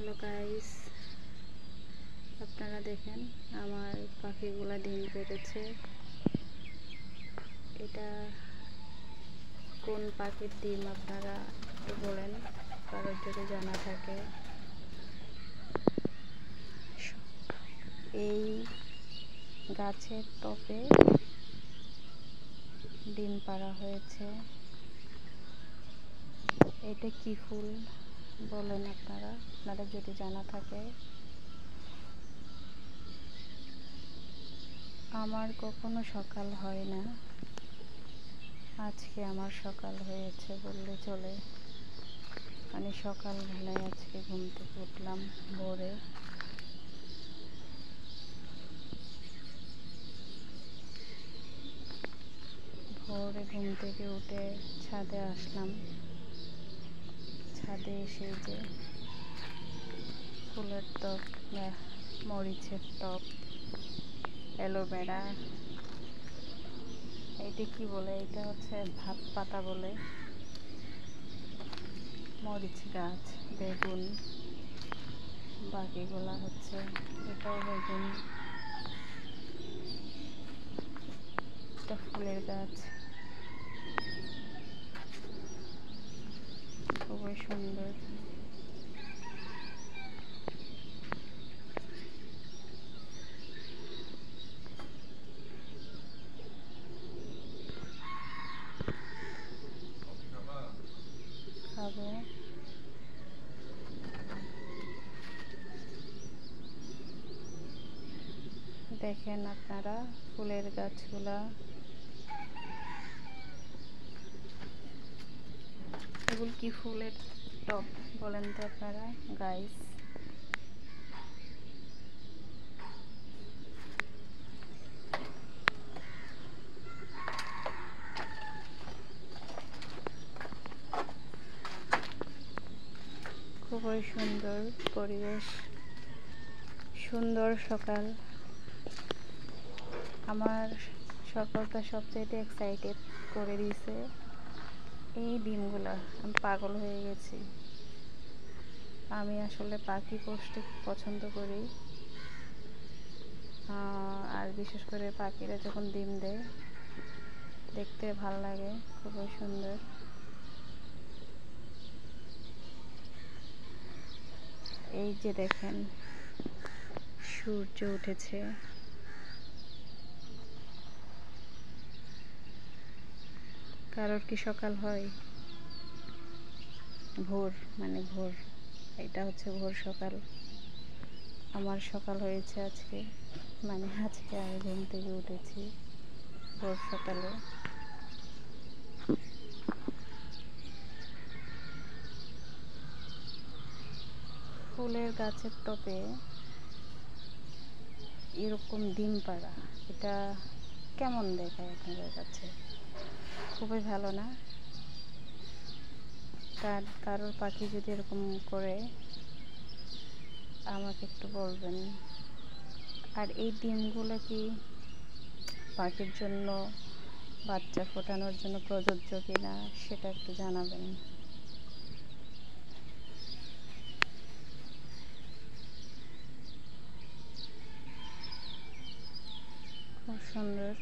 Hello guys, আপনারা দেখেন আমার পাখিগুলা ডিম পেড়েছে। এটা কোন পাখির ডিম আপনারা একটু বলেন, কারোর যদি জানা থাকে। এই গাছের টবে ডিম পাড়া হয়েছে। এটা কি ফুল বলেন আপনারা যদি জানা থাকে। আমার কখনো সকাল হয় না, আজকে আমার সকাল হয়েছে বললে চলে। মানে সকালবেলায় আজকে ঘুম থেকে উঠলাম ভোরে। ঘুম থেকে উঠে ছাদে আসলাম। ছাদে এসে যে ফুলের টব, মরিচের টব, অ্যালোভেরা, এটা কি বলে, এটা হচ্ছে ভাত পাতা বলে, মরিচ গাছ, বেগুন, বাকিগুলা হচ্ছে এটাও বেগুন, এটা ফুলের গাছ, খুবই সুন্দর। খাবো। দেখেন আপনারা ফুলের গাছগুলা, এগুলো কি ফুলের টব বলেন তো আপনারা গাইস। খুবই সুন্দর পরিবেশ, সুন্দর সকাল। আমার সকালটা সবচেয়ে এক্সাইটেড করে দিয়েছে এই ডিমগুলা। আমি পাগল হয়ে গেছি। আমি আসলে পাখি পুষতে পছন্দ করি, আর বিশেষ করে পাখিরা যখন ডিম দেয় দেখতে ভালো লাগে, খুবই সুন্দর। এই যে দেখেন সূর্য উঠেছে। কারোর কি সকাল হয়? ভোর, মানে ভোর, এটা হচ্ছে ভোর সকাল। আমার সকাল হয়েছে আজকে, মানে আজকে আমি ঘুম থেকে উঠেছি ভোর সকালে। ফুলের গাছের টবে এরকম ডিম পাড়া, এটা কেমন দেখায় আপনাদের কাছে? খুবই ভালো না? কারোর পাখি যদি এরকম করে আমাকে একটু বলবেন। আর এই ডিমগুলো কি পাখির জন্য, বাচ্চা ফোটানোর জন্য প্রযোজ্য কিনা সেটা একটু জানাবেন। খুব সুন্দর,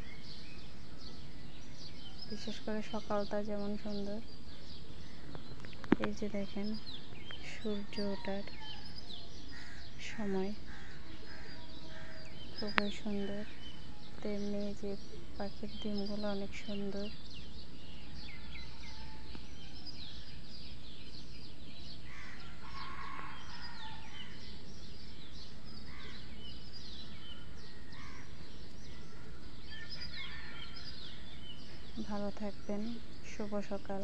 বিশেষ করে সকালটা যেমন সুন্দর। এই যে দেখেন সূর্য ওঠার সময়, খুবই সুন্দর। তেমনি যে পাখির ডিমগুলো অনেক সুন্দর। ভালো থাকবেন, শুভ সকাল।